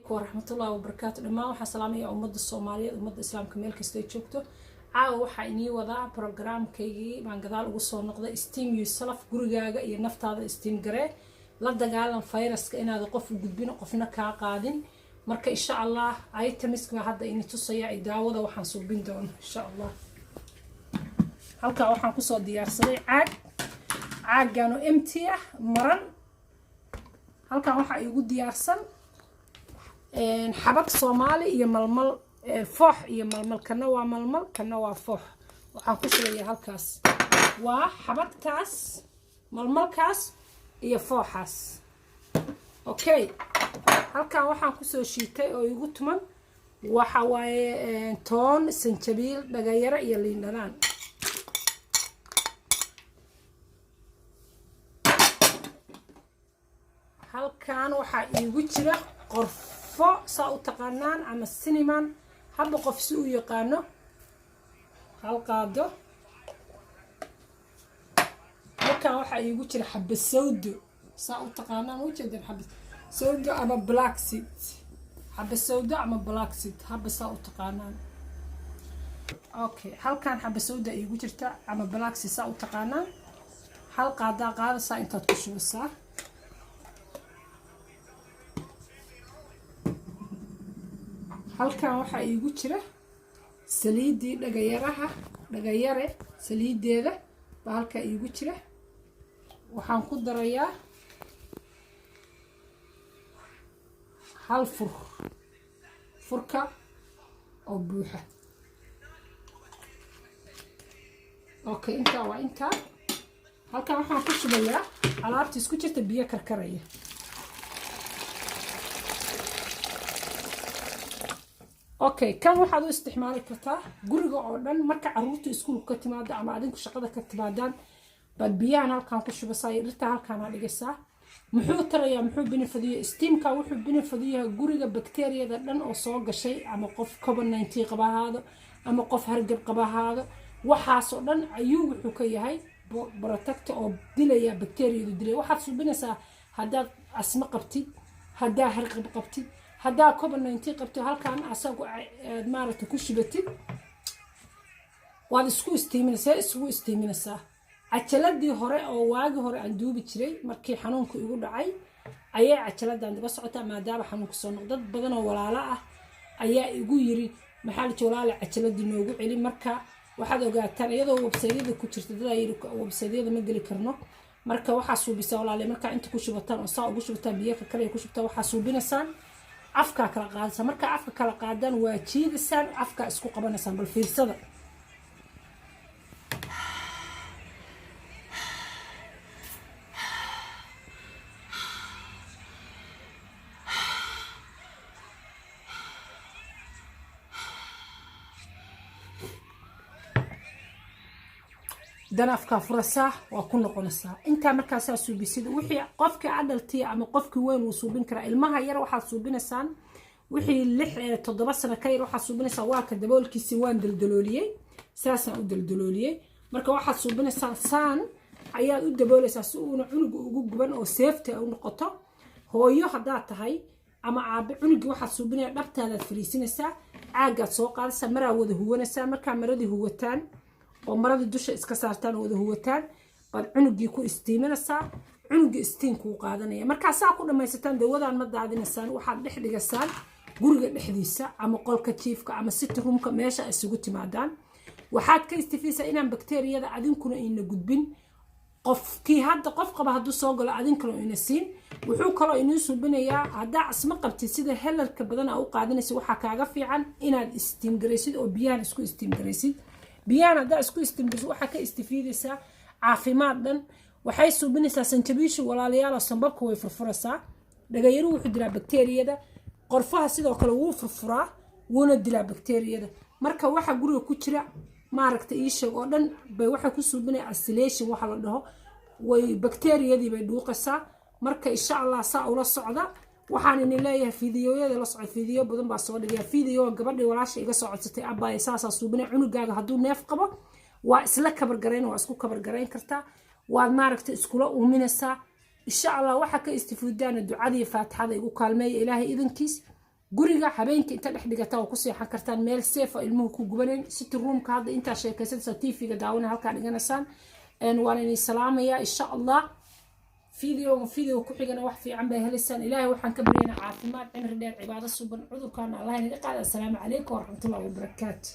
عليكم ورحمة الله وبركاته. لما وحنا سلامية أمد الصومالية أمد الإسلام كميل كستي شوكتو عاو وحا إني وضع برنامج كيجي من قدال وصل نقطة استيم يسلف جرجاجا ينفط هذا استيم جري لا دجالن فيروس كأن هذا قف جدبين قفنا كقاعدين مركا إن شاء الله أي تمسك مع هذا إني تصيع داوود وحنصوبين دون إن شاء الله. هلكا وحنا كسر ديار سريع عاج كانوا امتية مرن هلكا وحا يقول ديار سن حبك صومالي يململ فوح يململ كنوا ململ كنوا فوح waxaan ku shaqeeyay halkaas waa xabadkaas malmalkaas iyo fooxaas okay halkaan waxaan ku soo shiitay oo igu tuman waxa waaye toon sanjabiil dhagayara iyo liin dhanaan halkaan waxa igu jira qorfo saa u taqaanaan ama cinnamon haba qof si u yaqaano halqaado halkaan waxa igu jira xabba sawdo saa u taqaanaan u jeedin xabba sawdo ama black seed xabba sawdo ama black seed haba saa u taqaanaan okay halkaan xabba sawdo igu jirta ama black seed saa u taqaanaan halqaada qaadaysa intaad ku shubeysaa halkaan waxa igu jira saliidii dhagayare saliideeda baa halka igu jira waxaan ku darayaa hal furka oo buuxa okay inta waa inta halkaan waxaan ku shubayaa alaabta isku jirta biyo karkaraya okay kan waxaad u isticmaali kartaa guriga oo dhan marka caruurtu iskuulka ka timaado ama adinku shaqada ka timaadaan bal biyahan halkaan ku shubasay dhirta halkaan aad dhigaysaa muxuu tarayaa muxuu benefadiyo steamka wuxuu benefadiyaa guriga bakteeriyada dhan oo soo gashay ama qof COVID-19 qabahaado ama qof hargab qabahaado waxaas oo dhan ayuu wuxuu ka yahay protect oo dilaya bakteeriyada dilay waxaad subinaysaa hadaad asma qabtid hadaa hargab qabtid hadaa COVID-19 qabto halkaan asagu maaragtay ku shibatid waad isku istiiminaysaa cajaladii hore oo waagi hore aan duubi jiray markii xanuunku igu dhacay ayay cajaladan daba socotaa maadaama xanuunku soo noqday dad badan oo walaalo ah ayaa igu yiri maxaa la joolaale cajaladii noogu celi marka waxaad ogaataan iyadoo website-yada ku jirta dad ay website-yada ma geli karno marka waxa suubisa walaale marka inta ku shubataan oo saa ugu shubataan biyo kale ku shubtaa waxa suubinaysaan afka kala qaadaysa marka afka kala qaadaan waa jiidisaan afka isku qabanaysan bal fiirsada dan afka furasa waa ku noqonaysaa inta markaas aad suubisid wixii qofka adaltii ama qofkii weyn uu suubin kara ilmaha yar waxaad suubinaysaan wixii 6-7 sano ka yar waxaad suubinaysaa waa ka daboolkiisi waan daldalooliyay saasaan u daldalooliyay marka waxaad suubinaysaa saan ayaad u daboolaysaa si uu cunuga ugu guban oo safety u noqoto hooyo hadaa tahay ama aabe cunuga waxaad suubinaysaa dhabtaada fariisinaysaa caagaad soo qaadaysaa maraa wada huwanaysaa marka maradii huwataan oo marada dusha iska saartaan wada huwataan bad cunugii ku istiiminaysaa cunuga istiinku qaadanaya marka saa ku dhamaysataan dawadan ma daadinaysan waxaad dhex dhigasaan guriga dhexdiisa ama qolka jiifka ama sitting roomka meesha isugu timaadaan waxaad ka istifiisa inaan bakteeriyada adinkuna ina gudbin qofkii hadda qof qaba haduu soo galo adinkuna ina siin wuxuu kale inuu suubinayaa hadaa asma qabtid sida helarka badan u qaadanaysa waxa kaaga fiican inaad istiim gareysid oo biyahan isku istiim gareysid biyana da isku istimbiis waxa ka istifiidaysa caafimaad dhan waxay suubinaysaa sanjabiishu walaalayaal sanbabka way furfuraysaa dhagayaru wuxuu dilaa bakteeriyada qorfaha sidoo kale wuu furfuraa wuuna dilaa bakteeriyada marka waxa guriga ku jira maaragta iisheeg oo dhan bay waxa ku suubinay isolation waxa la dhaho way bakteeriyadii bay dhuuqaysaa marka insha Allah saa ula socda waxaan in leeyahay fiidiyoyada la socod fiidiyo badan baa soo dhigay fiidiyo gabadhii walaasha iga soo codsatay abba isaasa suubinay cunugaaga haduu neef qabo waa isla kabar gareyn waa isku kabar gareyn kartaa waa maaragtay iskula uuminaysaa insha Allah waxa ka istifaadana ducada iyo faatixada igu kaalmeeyo ilaahay idinkiis guriga habeenkii inta dhex dhigataa oo ku seexan kartaan meel safe ah ilmuhu ku gubanin city roomka hadda inta sheekaysanaysa TV-ga daawana halka dhiganaysaan waan inay salaamaya insha Allah فيديو كحيجنا واحد في عم بهالسنة إلهي وحن كبرينا عافيمات عمر دير عبادة صبن عذر كان الله ينقل السلام عليكم ورحمة الله وبركاته.